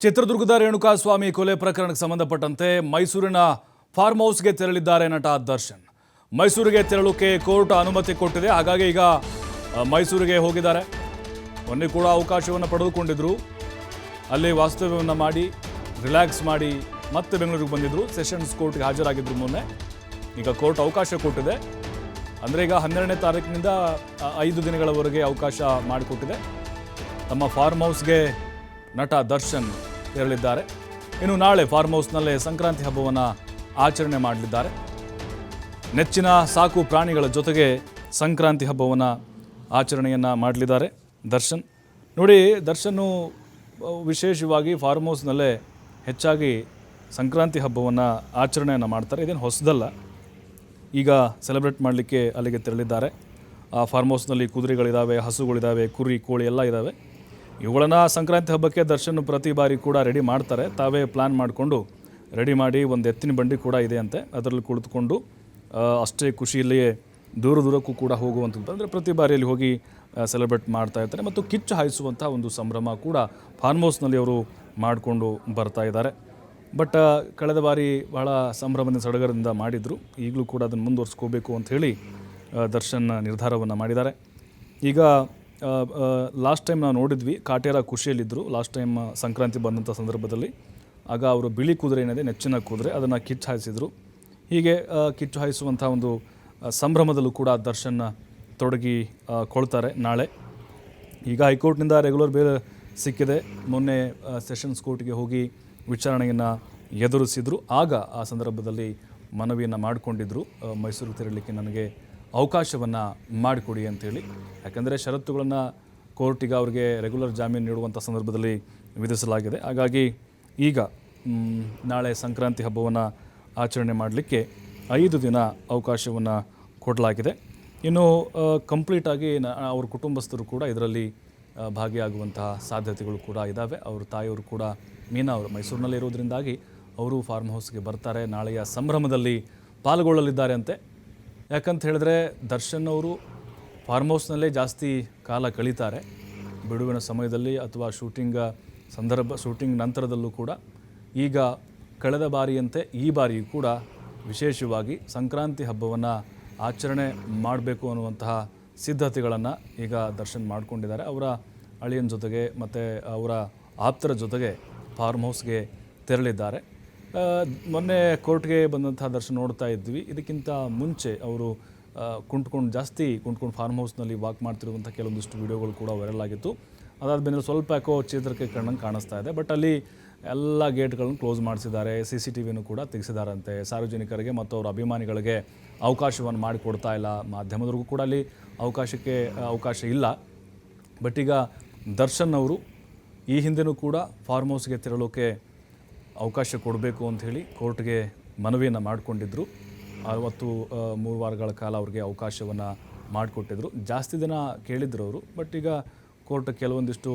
ಚಿತ್ರದುರ್ಗದ ರೇಣುಕಾಸ್ವಾಮಿ ಕೊಲೆ ಪ್ರಕರಣಕ್ಕೆ ಸಂಬಂಧಪಟ್ಟಂತೆ ಮೈಸೂರಿನ ಫಾರ್ಮ್ ಹೌಸ್ಗೆ ತೆರಳಿದ್ದಾರೆ ನಟ ದರ್ಶನ್. ಮೈಸೂರಿಗೆ ತೆರಳೋಕೆ ಕೋರ್ಟ್ ಅನುಮತಿ ಕೊಟ್ಟಿದೆ. ಹಾಗಾಗಿ ಈಗ ಮೈಸೂರಿಗೆ ಹೋಗಿದ್ದಾರೆ. ಮೊನ್ನೆ ಕೂಡ ಅವಕಾಶವನ್ನು ಪಡೆದುಕೊಂಡಿದ್ರು. ಅಲ್ಲಿ ವಾಸ್ತವ್ಯವನ್ನು ಮಾಡಿ ರಿಲ್ಯಾಕ್ಸ್ ಮಾಡಿ ಮತ್ತೆ ಬೆಂಗಳೂರಿಗೆ ಬಂದಿದ್ರು. ಸೆಷನ್ಸ್ ಕೋರ್ಟ್ಗೆ ಹಾಜರಾಗಿದ್ರು ಮೊನ್ನೆ. ಈಗ ಕೋರ್ಟ್ ಅವಕಾಶ ಕೊಟ್ಟಿದೆ. ಅಂದರೆ ಈಗ 12ನೇ ತಾರೀಕಿನಿಂದ 5 ದಿನಗಳವರೆಗೆ ಅವಕಾಶ ಮಾಡಿಕೊಟ್ಟಿದೆ. ತಮ್ಮ ಫಾರ್ಮ್ ಹೌಸ್ಗೆ ನಟ ದರ್ಶನ್ ತೆರಳಿದ್ದಾರೆ. ಇನ್ನು ನಾಳೆ ಫಾರ್ಮ್ ಹೌಸ್ನಲ್ಲೇ ಸಂಕ್ರಾಂತಿ ಹಬ್ಬವನ್ನು ಆಚರಣೆ ಮಾಡಲಿದ್ದಾರೆ. ನೆಚ್ಚಿನ ಸಾಕು ಪ್ರಾಣಿಗಳ ಜೊತೆಗೆ ಸಂಕ್ರಾಂತಿ ಹಬ್ಬವನ್ನು ಆಚರಣೆಯನ್ನು ಮಾಡಲಿದ್ದಾರೆ ದರ್ಶನ್. ನೋಡಿ, ದರ್ಶನ್ ವಿಶೇಷವಾಗಿ ಫಾರ್ಮ್ ಹೌಸ್ನಲ್ಲೇ ಹೆಚ್ಚಾಗಿ ಸಂಕ್ರಾಂತಿ ಹಬ್ಬವನ್ನು ಆಚರಣೆಯನ್ನು ಮಾಡ್ತಾರೆ. ಇದೇನು ಹೊಸದಲ್ಲ. ಈಗ ಸೆಲೆಬ್ರೇಟ್ ಮಾಡಲಿಕ್ಕೆ ಅಲ್ಲಿಗೆ ತೆರಳಿದ್ದಾರೆ. ಆ ಫಾರ್ಮ್ ಹೌಸ್ನಲ್ಲಿ ಕುದುರೆಗಳಿದ್ದಾವೆ, ಹಸುಗಳಿದ್ದಾವೆ, ಕುರಿ, ಕೋಳಿ ಎಲ್ಲ ಇದ್ದಾವೆ. ಇವುಗಳನ್ನು ಸಂಕ್ರಾಂತಿ ಹಬ್ಬಕ್ಕೆ ದರ್ಶನ್ ಪ್ರತಿ ಬಾರಿ ಕೂಡ ರೆಡಿ ಮಾಡ್ತಾರೆ. ತಾವೇ ಪ್ಲ್ಯಾನ್ ಮಾಡಿಕೊಂಡು ರೆಡಿ ಮಾಡಿ ಒಂದು ಎತ್ತಿನ ಬಂಡಿ ಕೂಡ ಇದೆ ಅಂತೆ. ಅದರಲ್ಲಿ ಕುಳಿತುಕೊಂಡು ಅಷ್ಟೇ ಖುಷಿಯಲ್ಲಿಯೇ ದೂರಕ್ಕೂ ಕೂಡ ಹೋಗುವಂಥದ್ದು. ಅಂದರೆ ಪ್ರತಿ ಬಾರಿಯಲ್ಲಿ ಹೋಗಿ ಸೆಲೆಬ್ರೇಟ್ ಮಾಡ್ತಾ ಇರ್ತಾರೆ. ಮತ್ತು ಕಿಚ್ಚು ಹಾಯಿಸುವಂಥ ಒಂದು ಸಂಭ್ರಮ ಕೂಡ ಫಾರ್ಮ್ ಹೌಸ್ನಲ್ಲಿ ಅವರು ಮಾಡಿಕೊಂಡು ಬರ್ತಾ ಇದ್ದಾರೆ. ಬಟ್ ಕಳೆದ ಬಾರಿ ಬಹಳ ಸಂಭ್ರಮದಿಂದ ಸಡಗರದಿಂದ ಮಾಡಿದರು. ಈಗಲೂ ಕೂಡ ಅದನ್ನು ಮುಂದುವರಿಸ್ಕೋಬೇಕು ಅಂಥೇಳಿ ದರ್ಶನ್ ನಿರ್ಧಾರವನ್ನು ಮಾಡಿದ್ದಾರೆ. ಈಗ ಲಾಸ್ಟ್ ಟೈಮ್ ನಾವು ನೋಡಿದ್ವಿ, ಕಾಟೇರ ಖುಷಿಯಲ್ಲಿದ್ದರು. ಲಾಸ್ಟ್ ಟೈಮ್ ಸಂಕ್ರಾಂತಿ ಬಂದಂಥ ಸಂದರ್ಭದಲ್ಲಿ ಆಗ ಅವರು ಬಿಳಿ ಕುದುರೆ ಏನಿದೆ, ನೆಚ್ಚಿನ ಕುದುರೆ, ಅದನ್ನು ಕಿಚ್ಚು ಹಾಯಿಸಿದರು. ಹೀಗೆ ಕಿಚ್ಚು ಹಾಯಿಸುವಂಥ ಒಂದು ಸಂಭ್ರಮದಲ್ಲೂ ಕೂಡ ದರ್ಶನ್ ತೊಡಗಿಕೊಳ್ತಾರೆ ನಾಳೆ. ಈಗ ಹೈಕೋರ್ಟ್ನಿಂದ ರೆಗ್ಯುಲರ್ ಬೇಲ್ ಸಿಕ್ಕಿದೆ. ಮೊನ್ನೆ ಸೆಷನ್ಸ್ ಕೋರ್ಟ್ಗೆ ಹೋಗಿ ವಿಚಾರಣೆಯನ್ನು ಎದುರಿಸಿದರು. ಆಗ ಆ ಸಂದರ್ಭದಲ್ಲಿ ಮನವಿಯನ್ನು ಮಾಡಿಕೊಂಡಿದ್ದರು, ಮೈಸೂರಿಗೆ ತೆರಳಲಿಕ್ಕೆ ನನಗೆ ಅವಕಾಶವನ್ನು ಮಾಡಿಕೊಡಿ ಅಂಥೇಳಿ. ಯಾಕಂದರೆ ಷರತ್ತುಗಳನ್ನು ಕೋರ್ಟಿಗೆ ಅವ್ರಿಗೆ ರೆಗ್ಯುಲರ್ ಜಾಮೀನು ನೀಡುವಂಥ ಸಂದರ್ಭದಲ್ಲಿ ವಿಧಿಸಲಾಗಿದೆ. ಹಾಗಾಗಿ ಈಗ ನಾಳೆ ಸಂಕ್ರಾಂತಿ ಹಬ್ಬವನ್ನು ಆಚರಣೆ ಮಾಡಲಿಕ್ಕೆ 5 ದಿನ ಅವಕಾಶವನ್ನು ಕೊಡಲಾಗಿದೆ. ಇನ್ನು ಕಂಪ್ಲೀಟಾಗಿ ಅವ್ರ ಕುಟುಂಬಸ್ಥರು ಕೂಡ ಇದರಲ್ಲಿ ಭಾಗಿಯಾಗುವಂತಹ ಸಾಧ್ಯತೆಗಳು ಕೂಡ ಇದ್ದಾವೆ. ಅವ್ರ ತಾಯಿಯವರು ಕೂಡ, ಮೀನಾ ಅವರು ಮೈಸೂರಿನಲ್ಲಿ ಇರೋದ್ರಿಂದಾಗಿ ಅವರು ಫಾರ್ಮ್ ಹೌಸ್ಗೆ ಬರ್ತಾರೆ. ನಾಳೆಯ ಸಂಭ್ರಮದಲ್ಲಿ ಪಾಲ್ಗೊಳ್ಳಲಿದ್ದಾರೆ ಅಂತೆ. ಯಾಕಂತ ಹೇಳಿದ್ರೆ ದರ್ಶನ್ ಅವರು ಫಾರ್ಮ್ ಹೌಸ್ನಲ್ಲೇ ಜಾಸ್ತಿ ಕಾಲ ಕಳೀತಾರೆ. ಬಿಡುವಿನ ಸಮಯದಲ್ಲಿ ಅಥವಾ ಶೂಟಿಂಗ್ ನಂತರದಲ್ಲೂ ಕೂಡ. ಈಗ ಕಳೆದ ಬಾರಿಯಂತೆ ಈ ಬಾರಿಯೂ ಕೂಡ ವಿಶೇಷವಾಗಿ ಸಂಕ್ರಾಂತಿ ಹಬ್ಬವನ್ನು ಆಚರಣೆ ಮಾಡಬೇಕು ಅನ್ನುವಂತಹ ಸಿದ್ಧತೆಗಳನ್ನು ಈಗ ದರ್ಶನ್ ಮಾಡಿಕೊಂಡಿದ್ದಾರೆ. ಅವರ ಅಳಿಯನ ಜೊತೆಗೆ ಮತ್ತು ಅವರ ಆಪ್ತರ ಜೊತೆಗೆ ಫಾರ್ಮ್ ಹೌಸ್ಗೆ ತೆರಳಿದ್ದಾರೆ. ಮೊನ್ನೆ ಕೋರ್ಟ್ಗೆ ಬಂದಂಥ ದರ್ಶನ್ ನೋಡ್ತಾ ಇದ್ವಿ. ಇದಕ್ಕಿಂತ ಮುಂಚೆ ಅವರು ಜಾಸ್ತಿ ಕುಂಟ್ಕೊಂಡು ಫಾರ್ಮ್ ಹೌಸ್ನಲ್ಲಿ ವಾಕ್ ಮಾಡ್ತಿರುವಂಥ ಕೆಲವೊಂದಿಷ್ಟು ವಿಡಿಯೋಗಳು ಕೂಡ ವೈರಲ್ ಆಗಿತ್ತು. ಅದಾದಮೇಲೆ ಸ್ವಲ್ಪ ಯಾಕೋ ಚೇತರಿಕೆ ಕಣ್ಣಂಗೆ ಕಾಣಿಸ್ತಾ ಇದೆ. ಬಟ್ ಅಲ್ಲಿ ಎಲ್ಲ ಗೇಟ್ಗಳನ್ನು ಕ್ಲೋಸ್ ಮಾಡಿಸಿದ್ದಾರೆ. CCTVನೂ ಕೂಡ ತೆಗೆಸಿದಾರಂತೆ. ಸಾರ್ವಜನಿಕರಿಗೆ ಮತ್ತು ಅವರ ಅಭಿಮಾನಿಗಳಿಗೆ ಅವಕಾಶವನ್ನು ಮಾಡಿಕೊಡ್ತಾ ಇಲ್ಲ. ಮಾಧ್ಯಮದವ್ರಿಗೂ ಕೂಡ ಅಲ್ಲಿ ಅವಕಾಶ ಇಲ್ಲ. ಬಟ್ ಈಗ ದರ್ಶನ್ ಅವರು ಈ ಹಿಂದೆನೂ ಕೂಡ ಫಾರ್ಮ್ ಹೌಸ್ಗೆ ತೆರಳೋಕೆ ಅವಕಾಶ ಕೊಡಬೇಕು ಅಂಥೇಳಿ ಕೋರ್ಟ್ಗೆ ಮನವಿಯನ್ನು ಮಾಡಿಕೊಂಡಿದ್ದರು. 3 ವಾರಗಳ ಕಾಲ ಅವ್ರಿಗೆ ಅವಕಾಶವನ್ನು ಮಾಡಿಕೊಟ್ಟಿದ್ರು. ಜಾಸ್ತಿ ದಿನ ಕೇಳಿದ್ರು ಅವರು. ಬಟ್ ಈಗ ಕೋರ್ಟ್ ಕೆಲವೊಂದಿಷ್ಟು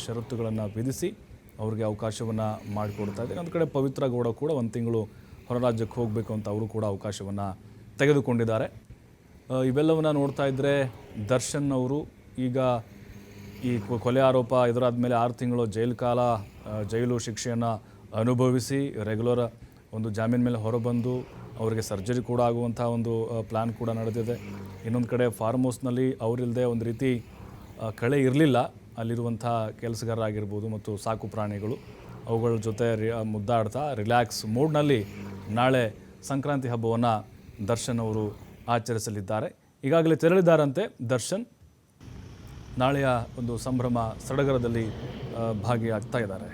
ಷರತ್ತುಗಳನ್ನು ವಿಧಿಸಿ ಅವ್ರಿಗೆ ಅವಕಾಶವನ್ನು ಮಾಡಿಕೊಡ್ತಾ ಇದೆ. ಒಂದು ಕಡೆ ಪವಿತ್ರ ಗೌಡ ಕೂಡ 1 ತಿಂಗಳು ಹೊರ ರಾಜ್ಯಕ್ಕೆ ಹೋಗಬೇಕು ಅಂತ ಅವರು ಕೂಡ ಅವಕಾಶವನ್ನು ತೆಗೆದುಕೊಂಡಿದ್ದಾರೆ. ಇವೆಲ್ಲವನ್ನು ನೋಡ್ತಾ ಇದ್ದರೆ ದರ್ಶನ್ ಅವರು ಈಗ ಈ ಕೊಲೆ ಆರೋಪ ಎದುರಾದ ಮೇಲೆ 6 ತಿಂಗಳು ಜೈಲು ಶಿಕ್ಷೆಯನ್ನು ಅನುಭವಿಸಿ ರೆಗ್ಯುಲರ್ ಒಂದು ಜಾಮೀನು ಮೇಲೆ ಹೊರಬಂದು ಅವರಿಗೆ ಸರ್ಜರಿ ಕೂಡ ಆಗುವಂಥ ಒಂದು ಪ್ಲ್ಯಾನ್ ಕೂಡ ನಡೆದಿದೆ. ಇನ್ನೊಂದು ಕಡೆ ಫಾರ್ಮ್ ಹೌಸ್ನಲ್ಲಿ ಅವರಿಲ್ಲದೆ ಒಂದು ರೀತಿ ಕಳೆ ಇರಲಿಲ್ಲ. ಅಲ್ಲಿರುವಂಥ ಕೆಲಸಗಾರರಾಗಿರ್ಬೋದು ಮತ್ತು ಸಾಕು ಪ್ರಾಣಿಗಳು, ಅವುಗಳ ಜೊತೆ ಮುದ್ದಾಡ್ತಾ ರಿಲ್ಯಾಕ್ಸ್ ಮೂಡ್ನಲ್ಲಿ ನಾಳೆ ಸಂಕ್ರಾಂತಿ ಹಬ್ಬವನ್ನು ದರ್ಶನ್ ಅವರು ಆಚರಿಸಲಿದ್ದಾರೆ. ಈಗಾಗಲೇ ತೆರಳಿದ್ದಾರಂತೆ ದರ್ಶನ್. ನಾಳೆಯ ಒಂದು ಸಂಭ್ರಮ ಸಡಗರದಲ್ಲಿ ಭಾಗಿಯಾಗ್ತಾ ಇದ್ದಾರೆ.